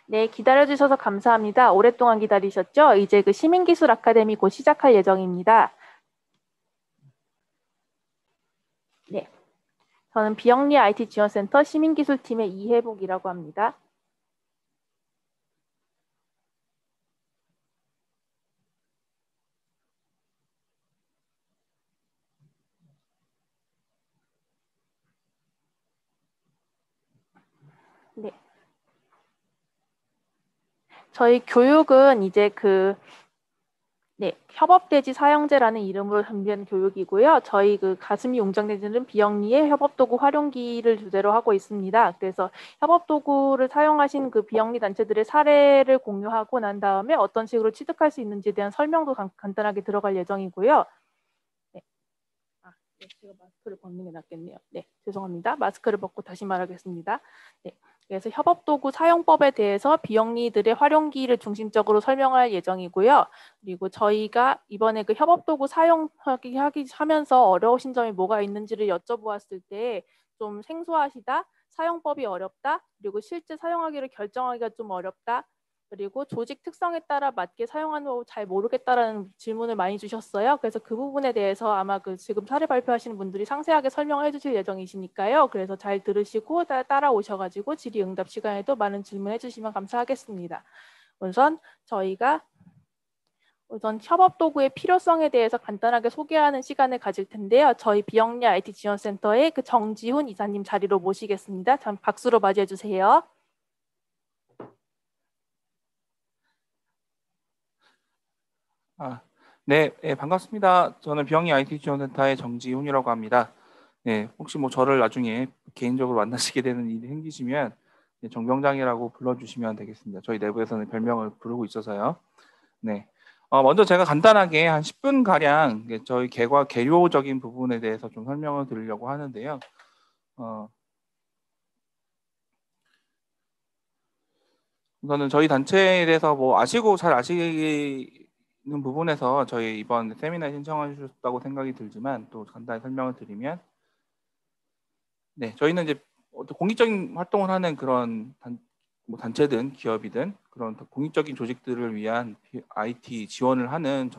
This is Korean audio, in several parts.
네, 기다려주셔서 감사합니다. 오랫동안 기다리셨죠? 이제 그 시민기술 아카데미 곧 시작할 예정입니다. 네, 저는 비영리 IT 지원센터 시민기술팀의 이혜복이라고 합니다. 네, 저희 교육은 이제 협업대지 사용제라는 이름으로 준비한 교육이고요. 저희 가슴이 웅장대지는 비영리의 협업도구 활용기를 주제로 하고 있습니다. 그래서 협업도구를 사용하신 그 비영리 단체들의 사례를 공유하고 난 다음에 어떤 식으로 취득할 수 있는지에 대한 설명도 간단하게 들어갈 예정이고요. 네. 네, 제가 마스크를 벗는 게 낫겠네요. 네, 죄송합니다. 마스크를 벗고 다시 말하겠습니다. 네, 그래서 협업도구 사용법에 대해서 비영리들의 활용기를 중심적으로 설명할 예정이고요. 그리고 저희가 이번에 그 협업도구 하면서 어려우신 점이 뭐가 있는지를 여쭤보았을 때 좀 생소하시다, 사용법이 어렵다, 그리고 실제 사용하기를 결정하기가 좀 어렵다, 그리고 조직 특성에 따라 맞게 사용하는 법 잘 모르겠다라는 질문을 많이 주셨어요. 그래서 그 부분에 대해서 아마 지금 사례 발표하시는 분들이 상세하게 설명해 주실 예정이시니까요. 그래서 잘 들으시고 따라오셔가지고 질의응답 시간에도 많은 질문해 주시면 감사하겠습니다. 저희가 협업도구의 필요성에 대해서 간단하게 소개하는 시간을 가질 텐데요. 저희 비영리 IT 지원센터의 정지훈 이사님 자리로 모시겠습니다. 박수로 맞이해 주세요. 네, 반갑습니다. 저는 비영리 IT 지원센터의 정지훈이라고 합니다. 네, 혹시 뭐 저를 나중에 개인적으로 만나시게 되는 일이 생기시면 정병장이라고 불러주시면 되겠습니다. 저희 내부에서는 별명을 부르고 있어서요. 네, 먼저 제가 간단하게 한 10분 가량 저희 개요적인 부분에 대해서 좀 설명을 드리려고 하는데요. 우선은 저희 단체에 대해서 뭐 잘 아시는 부분에서 저희 이번 세미나에 신청해 주셨다고 생각이 들지만 또 간단히 설명을 드리면, 네, 저희는 이제 어떤 공익적인 활동을 하는 그런 단체든 기업이든 그런 공익적인 조직들을 위한 IT 지원을 하는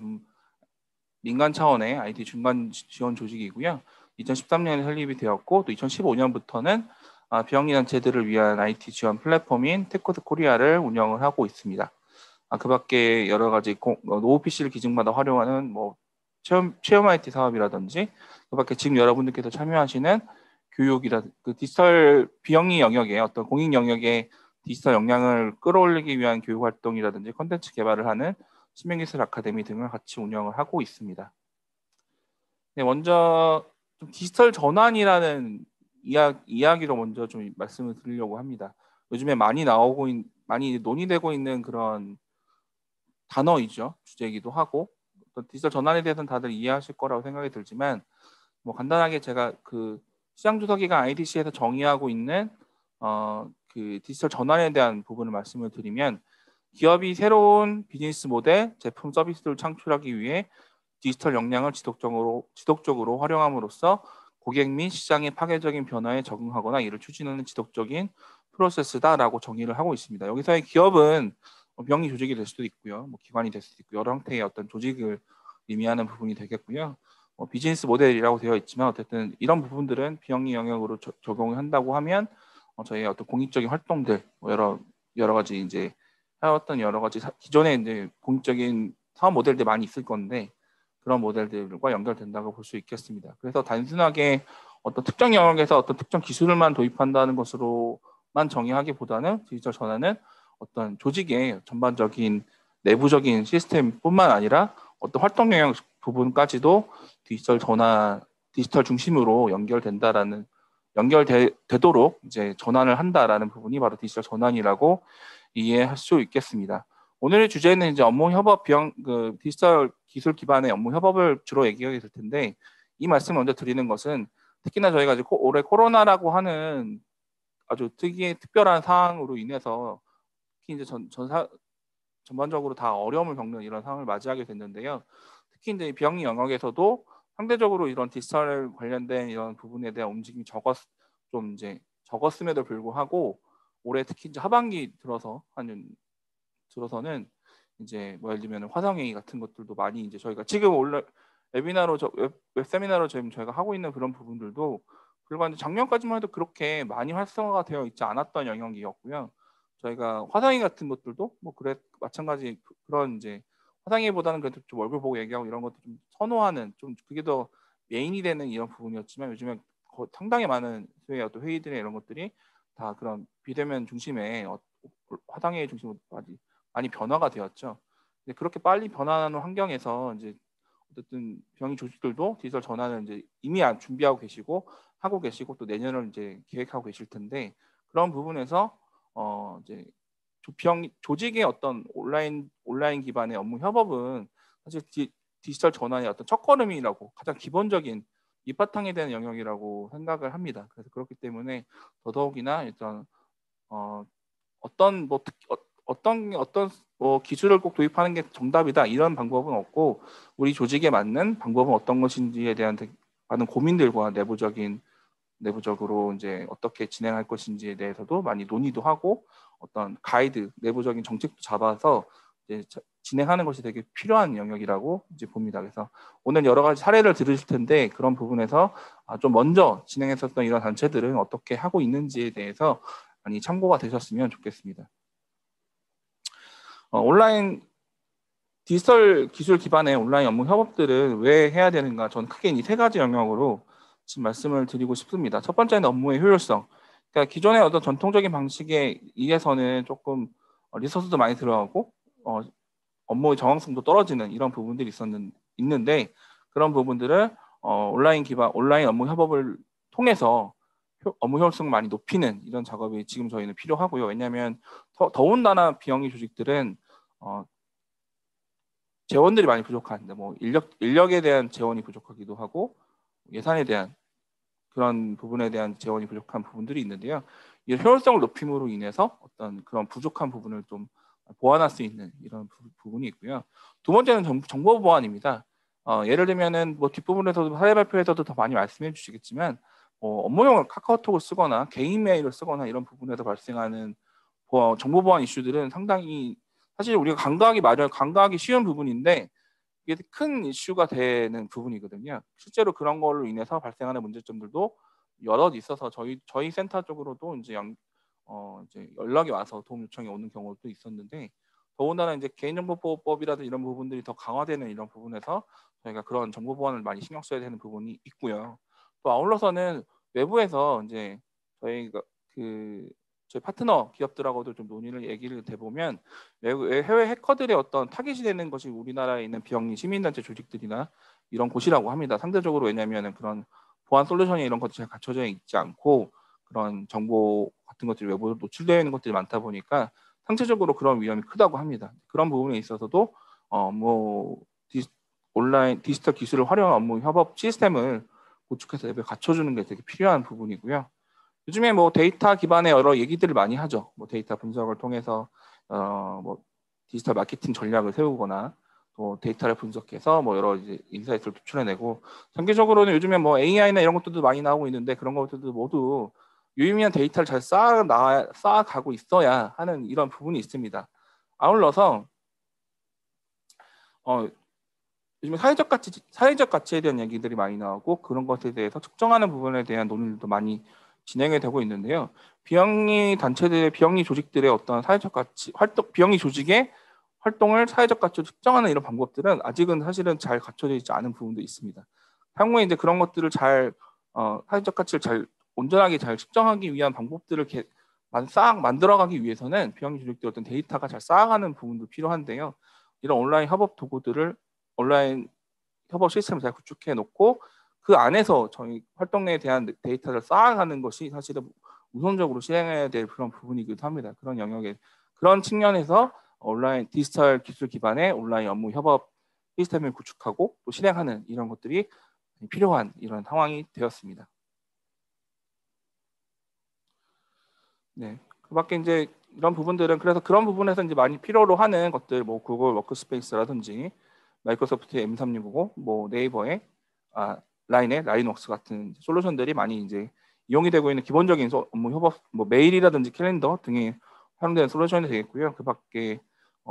민간 차원의 IT 중간 지원 조직이고요. 2013년에 설립이 되었고 또 2015년부터는 비영리 단체들을 위한 IT 지원 플랫폼인 테코스 코리아를 운영을 하고 있습니다. 그 밖에 여러 가지 노후 PC를 기증받아 활용하는 뭐 체험 IT 사업이라든지, 그 밖에 지금 여러분들께서 참여하시는 교육이라 디지털 비영리 영역의 어떤 공익 영역의 디지털 역량을 끌어올리기 위한 교육 활동이라든지 콘텐츠 개발을 하는 시민기술 아카데미 등을 같이 운영을 하고 있습니다. 네, 먼저 좀 디지털 전환이라는 이야기로 먼저 좀 말씀을 드리려고 합니다. 요즘에 많이 논의되고 있는 그런 단어이죠. 주제이기도 하고, 디지털 전환에 대해서는 다들 이해하실 거라고 생각이 들지만, 뭐 간단하게 제가 시장조사기관 IDC에서 정의하고 있는 그 디지털 전환에 대한 부분을 말씀을 드리면, 기업이 새로운 비즈니스 모델, 제품 서비스를 창출하기 위해 디지털 역량을 지속적으로 활용함으로써 고객 및 시장의 파괴적인 변화에 적응하거나 이를 추진하는 지속적인 프로세스다라고 정의를 하고 있습니다. 여기서의 기업은 비영리 조직이 될 수도 있고요, 뭐 기관이 될 수도 있고 여러 형태의 어떤 조직을 의미하는 부분이 되겠고요. 비즈니스 모델이라고 되어 있지만 어쨌든 이런 부분들은 비영리 영역으로 적용을 한다고 하면 저희의 어떤 공익적인 활동들, 뭐 여러 가지 이제 해왔던 여러 가지 기존에 이제 공익적인 사업 모델들 많이 있을 건데 그런 모델들과 연결된다고 볼 수 있겠습니다. 그래서 단순하게 어떤 특정 영역에서 어떤 특정 기술을만 도입한다는 것으로만 정의하기보다는 디지털 전환은 어떤 조직의 전반적인 내부적인 시스템뿐만 아니라 어떤 활동 영역 부분까지도 디지털 중심으로 연결되도록 이제 전환을 한다라는 부분이 바로 디지털 전환이라고 이해할 수 있겠습니다. 오늘의 주제는 이제 디지털 기술 기반의 업무 협업을 주로 얘기하게 될 텐데, 이 말씀을 먼저 드리는 것은 특히나 저희가 이제 올해 코로나라고 하는 아주 특별한 상황으로 인해서 특히 이제 전반적으로 다 어려움을 겪는 이런 상황을 맞이하게 됐는데요. 특히 이제 비영리 영역에서도 상대적으로 이런 디지털 관련된 이런 부분에 대한 움직임이 적었음에도 불구하고 올해 특히 이제 하반기 들어서는 이제 뭐 예를 들면 화상회의 같은 것들도 많이 이제 저희가 지금 원래 웨비나로 웹 세미나로 지금 저희가 하고 있는 그런 부분들도 불과 이제 작년까지만 해도 그렇게 많이 활성화가 되어 있지 않았던 영역이었고요. 저희가 화상회의 같은 것들도 뭐 그래 마찬가지 그런 이제 화상회의보다는 그래도 좀 얼굴 보고 얘기하고 이런 것도 좀 선호하는 좀 그게 더 메인이 되는 이런 부분이었지만 요즘에 상당히 많은 또 회의들의 이런 것들이 다 그런 비대면 중심의 화상회의 중심으로 많이 변화가 되었죠. 근데 그렇게 빨리 변화하는 환경에서 이제 어쨌든 병의 조직들도 디지털 전환을 이제 이미 준비하고 계시고 하고 계시고 또 내년을 이제 계획하고 계실 텐데 그런 부분에서 이제 조직의 어떤 온라인 기반의 업무 협업은 사실 디지털 전환의 어떤 첫걸음이라고 가장 기본적인 밑바탕에 대한 영역이라고 생각을 합니다. 그래서 그렇기 때문에 더더욱이나 일단 어떤 뭐 어떤 뭐 기술을 꼭 도입하는 게 정답이다 이런 방법은 없고 우리 조직에 맞는 방법은 어떤 것인지에 대한 많은 고민들과 내부적으로 이제 어떻게 진행할 것인지에 대해서도 많이 논의도 하고 어떤 가이드 내부적인 정책도 잡아서 이제 진행하는 것이 되게 필요한 영역이라고 이제 봅니다. 그래서 오늘 여러 가지 사례를 들으실 텐데 그런 부분에서 좀 먼저 진행했었던 이런 단체들은 어떻게 하고 있는지에 대해서 많이 참고가 되셨으면 좋겠습니다. 온라인 디지털 기술 기반의 온라인 업무 협업들은 왜 해야 되는가? 저는 크게 이 세 가지 영역으로 지금 말씀을 드리고 싶습니다. 첫 번째는 업무의 효율성. 그러니까 기존의 어떤 전통적인 방식에 의해서는 조금 리소스도 많이 들어가고 업무의 정확성도 떨어지는 이런 부분들이 있는데 그런 부분들을 온라인 업무 협업을 통해서 업무 효율성을 많이 높이는 이런 작업이 지금 저희는 필요하고요. 왜냐하면 더군다나 비영리 조직들은 재원들이 많이 부족한데 뭐 인력에 대한 재원이 부족하기도 하고 예산에 대한 그런 부분에 대한 재원이 부족한 부분들이 있는데요. 이 효율성을 높임으로 인해서 어떤 그런 부족한 부분을 좀 보완할 수 있는 이런 부분이 있고요. 두 번째는 정보 보안입니다. 예를 들면은 뭐 뒷부분에서도 사례 발표에서도 더 많이 말씀해 주시겠지만 업무용 카카오톡을 쓰거나 개인 메일을 쓰거나 이런 부분에서 발생하는 정보 보안 이슈들은 상당히 사실 우리가 간과하기 쉬운 부분인데 이게 큰 이슈가 되는 부분이거든요. 실제로 그런 걸로 인해서 발생하는 문제점들도 여럿 있어서 저희 센터 쪽으로도 이제 이제 연락이 와서 도움 요청이 오는 경우도 있었는데 더군다나 이제 개인정보보호법이라든지 이런 부분들이 더 강화되는 이런 부분에서 저희가 그런 정보 보안을 많이 신경 써야 되는 부분이 있고요. 또 아울러서는 외부에서 이제 저희가 저희 파트너 기업들하고도 좀 얘기를 해보면 해외 해커들의 어떤 타깃이 되는 것이 우리나라에 있는 비영리 시민단체 조직들이나 이런 곳이라고 합니다. 상대적으로 왜냐하면 그런 보안 솔루션이 이런 것들이 잘 갖춰져 있지 않고 그런 정보 같은 것들이 외부로 노출되어 있는 것들이 많다 보니까 상대적으로 그런 위험이 크다고 합니다. 그런 부분에 있어서도 뭐 온라인 디지털 기술을 활용한 업무 협업 시스템을 구축해서 갖춰주는 게 되게 필요한 부분이고요. 요즘에 뭐 데이터 기반의 여러 얘기들을 많이 하죠. 뭐 데이터 분석을 통해서 뭐 디지털 마케팅 전략을 세우거나 또 데이터를 분석해서 뭐 여러 이제 인사이트를 도출해내고 전개적으로는 요즘에 뭐 AI나 이런 것들도 많이 나오고 있는데 그런 것들도 모두 유의미한 데이터를 잘 쌓아가고 있어야 하는 이런 부분이 있습니다. 아울러서 요즘에 사회적 가치에 대한 얘기들이 많이 나오고 그런 것에 대해서 측정하는 부분에 대한 논의도 많이 진행이 되고 있는데요. 비영리 단체들의 비영리 조직들의 어떤 사회적 가치 비영리 조직의 활동을 사회적 가치로 측정하는 이런 방법들은 아직은 사실은 잘 갖춰져 있지 않은 부분도 있습니다. 향후에 이제 그런 것들을 사회적 가치를 잘 온전하게 잘 측정하기 위한 방법들을 싹 만들어가기 위해서는 비영리 조직들 어떤 데이터가 잘 쌓아가는 부분도 필요한데요. 이런 온라인 협업 시스템을 잘 구축해 놓고 그 안에서 저희 활동 내에 대한 데이터를 쌓아가는 것이 사실은 우선적으로 실행해야 될 그런 부분이기도 합니다. 그런 측면에서 온라인 디지털 기술 기반의 온라인 업무 협업 시스템을 구축하고 또 실행하는 이런 것들이 필요한 이런 상황이 되었습니다. 네, 그밖에 이제 이런 부분들은 그래서 그런 부분에서 이제 많이 필요로 하는 것들 뭐 구글 워크스페이스라든지 마이크로소프트의 M365, 뭐 네이버의 라인의 라인웍스 같은 솔루션들이 많이 이제 이용이 되고 있는 기본적인 업무 협업, 뭐 메일이라든지 캘린더 등이 활용되는 솔루션이 되겠고요. 그 밖에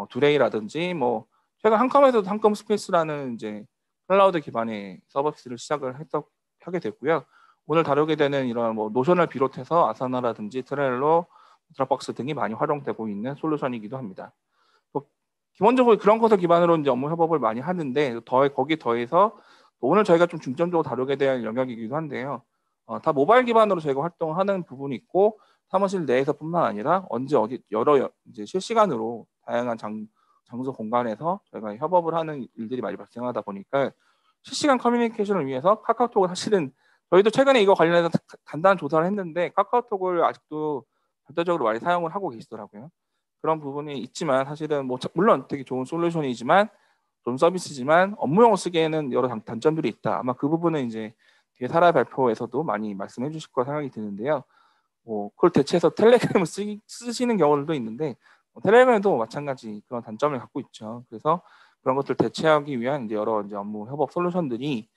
두레이라든지 뭐 최근 한컴에서도 한컴 스페이스라는 이제 클라우드 기반의 서비스를 하게 됐고요. 오늘 다루게 되는 이런 뭐 노션을 비롯해서 아사나라든지 트렐로, 드랍박스 등이 많이 활용되고 있는 솔루션이기도 합니다. 또 기본적으로 그런 것을 기반으로 이제 업무 협업을 많이 하는데 거기 더해서 오늘 저희가 좀 중점적으로 다루게 될 영역이기도 한데요. 다 모바일 기반으로 저희가 활동하는 부분이 있고 사무실 내에서뿐만 아니라 언제 어디 여러 이제 실시간으로 다양한 장소 공간에서 저희가 협업을 하는 일들이 많이 발생하다 보니까 실시간 커뮤니케이션을 위해서 카카오톡을 사실은 저희도 최근에 이거 관련해서 간단한 조사를 했는데 카카오톡을 아직도 절대적으로 많이 사용을 하고 계시더라고요. 그런 부분이 있지만 사실은 뭐 물론 되게 좋은 솔루션이지만 좋은 서비스지만 업무용으로 쓰기에는 여러 단점들이 있다. 아마 그 부분은 이제 뒤에 사라 발표에서도 많이 말씀해 주실 거라 생각이 드는데요. 그걸 대체해서 텔레그램을 쓰시는 경우들도 있는데 텔레그램도 마찬가지 그런 단점을 갖고 있죠. 그래서 그런 것들 대체하기 위한 이제 여러 이제 업무 협업 솔루션들이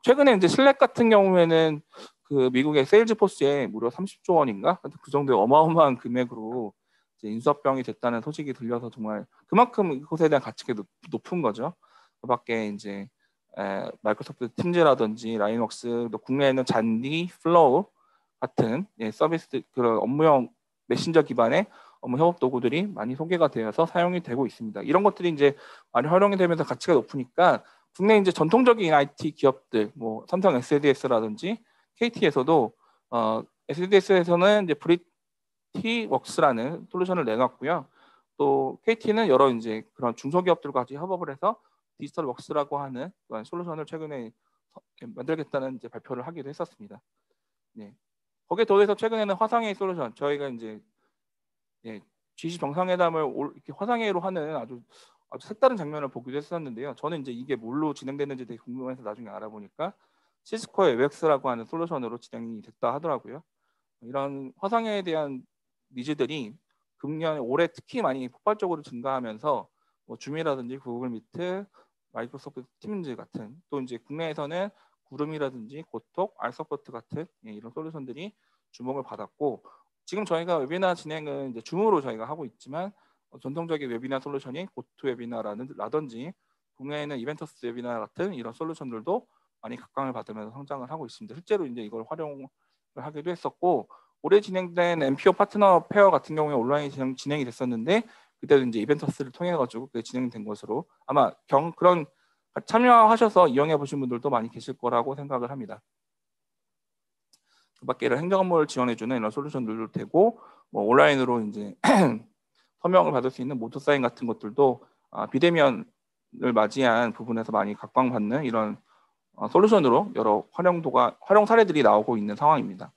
최근에 이제 슬랙 같은 경우에는 그 미국의 세일즈포스에 무려 30조 원인가 그 정도의 어마어마한 금액으로 이제 인수합병이 됐다는 소식이 들려서 정말 그만큼 이것에 대한 가치가 높은 거죠. 그밖에 이제 마이크로소프트 팀즈라든지 라인웍스, 또 국내에는 잔디, 플로우 같은 서비스 그런 업무용 메신저 기반의 업무 협업 도구들이 많이 소개가 되어서 사용이 되고 있습니다. 이런 것들이 이제 많이 활용이 되면서 가치가 높으니까 국내 이제 전통적인 IT 기업들, 뭐 삼성 SDS라든지 KT에서도 SDS에서는 이제 브리티웍스라는 솔루션을 내놨고요. 또 KT는 여러 이제 그런 중소기업들과 같이 협업을 해서 디지털웍스라고 하는 그런 솔루션을 최근에 만들겠다는 이제 발표를 하기도 했었습니다. 네. 거기에 더해서 최근에는 화상회의 솔루션, 저희가 이제 G20 정상회담을 이렇게 화상회의로 하는 아주 색다른 장면을 보기도 했었는데요. 저는 이제 이게 뭘로 진행됐는지 되게 궁금해서 나중에 알아보니까 시스코의 웨엑스라고 하는 솔루션으로 진행이 됐다 하더라고요. 이런 화상회의에 대한 니즈들이 금년 올해 특히 많이 폭발적으로 증가하면서 뭐 줌이라든지 구글 미트, 마이크로소프트 팀즈 같은 또 이제 국내에서는 구름이라든지 고톡, 알서포트 같은 이런 솔루션들이 주목을 받았고 지금 저희가 웨비나 진행은 이제 줌으로 저희가 하고 있지만 전통적인 웨비나 솔루션이 고토 웨비나라든지 국내에는 이벤터스 웨비나 같은 이런 솔루션들도 많이 각광을 받으면서 성장을 하고 있습니다. 실제로 이제 이걸 활용을 하기도 했었고 올해 진행된 엠피오 파트너 페어 같은 경우에 온라인 진행이 됐었는데 그때도 이제 이벤터스를 통해 가지고 그게 진행된 것으로 아마 그런 참여하셔서 이용해 보신 분들도 많이 계실 거라고 생각을 합니다. 그밖에 이런 행정 업무를 지원해주는 이런 솔루션들도 되고 뭐 온라인으로 이제 서명을 받을 수 있는 모토 사인 같은 것들도 비대면을 맞이한 부분에서 많이 각광받는 이런 솔루션으로 여러 활용 사례들이 나오고 있는 상황입니다.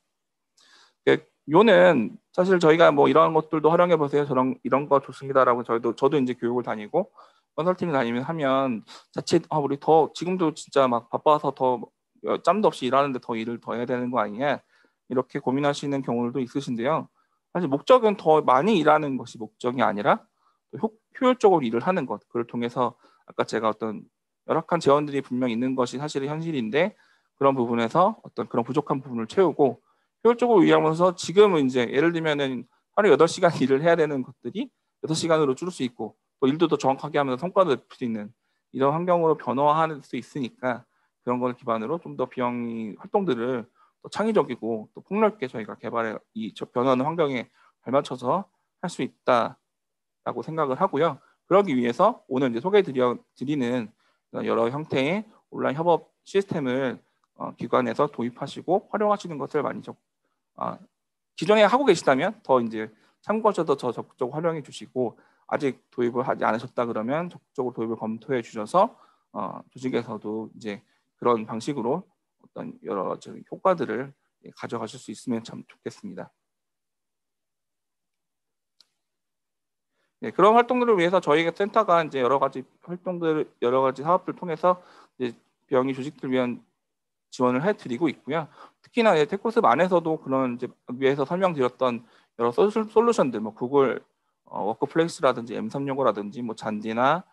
요는 사실 저희가 뭐 이런 것들도 활용해 보세요. 이런 거 좋습니다라고 저도 이제 교육을 다니고 컨설팅을 다니면 하면 자칫 우리 더 지금도 진짜 막 바빠서 더 짬도 없이 일하는데 더 일을 더 해야 되는 거 아니냐 이렇게 고민하시는 경우들도 있으신데요. 사실 목적은 더 많이 일하는 것이 목적이 아니라 효율적으로 일을 하는 것. 그걸 통해서 아까 제가 어떤 열악한 재원들이 분명히 있는 것이 사실은 현실인데 그런 부분에서 어떤 그런 부족한 부분을 채우고 효율적으로 일하면서 지금은 이제 예를 들면은 하루 8시간 일을 해야 되는 것들이 6시간으로 줄일 수 있고 또 일도 더 정확하게 하면서 성과도 낼 수 있는 이런 환경으로 변화할 수 있으니까 그런 걸 기반으로 좀 더 비영리 활동들을 또 창의적이고 또 폭넓게 저희가 개발해 이 변화하는 환경에 발맞춰서 할 수 있다라고 생각을 하고요. 그러기 위해서 오늘 이제 소개해드리는 여러 형태의 온라인 협업 시스템을 기관에서 도입하시고 활용하시는 것을 많이 기존에 하고 계시다면 더 이제 참고하셔서 더 적극적으로 활용해 주시고 아직 도입을 하지 않으셨다 그러면 적극적으로 도입을 검토해 주셔서 조직에서도 이제 그런 방식으로 어떤 여러 효과들을 가져가실 수 있으면 참 좋겠습니다. 네, 그런 활동들을 위해서 저희 센터가 이제 여러 가지 사업들을 통해서 이제 비영리 조직들 위한 지원을 해드리고 있고요. 특히나 테크모습 안에서도 그런 이제 위에서 설명드렸던 여러 솔루션들, 뭐 구글 워크플레이스라든지 M365라든지 뭐 잔디나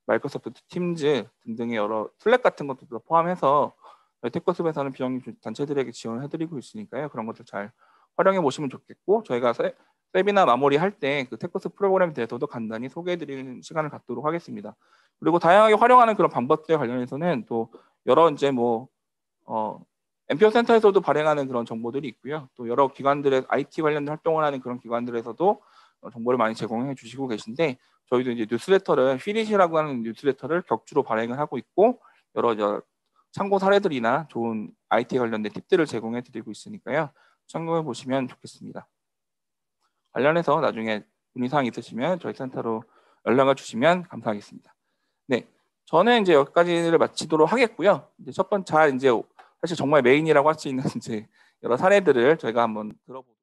마이크로소프트 팀즈 등등의 여러 슬랙 같은 것들도 포함해서 테크스에서는 비영리 단체들에게 지원을 해드리고 있으니까요. 그런 것들 잘 활용해 보시면 좋겠고, 저희가 세미나 마무리할 때 그 테크스 프로그램에 대해서도 간단히 소개해드리는 시간을 갖도록 하겠습니다. 그리고 다양하게 활용하는 그런 방법들에 관련해서는 또 여러 이제 MPO 센터에서도 발행하는 그런 정보들이 있고요. 또 여러 기관들의 IT 관련 활동을 하는 그런 기관들에서도 정보를 많이 제공해 주시고 계신데, 저희도 이제 뉴스레터를 휘릿이라고 하는 뉴스레터를 격주로 발행을 하고 있고, 여러 참고 사례들이나 좋은 IT 관련된 팁들을 제공해 드리고 있으니까요. 참고해 보시면 좋겠습니다. 관련해서 나중에 문의사항 있으시면 저희 센터로 연락을 주시면 감사하겠습니다. 네, 저는 이제 여기까지를 마치도록 하겠고요. 이제 첫 번째 이제 사실 정말 메인이라고 할 수 있는 이제 여러 사례들을 저희가 한번 들어보도록.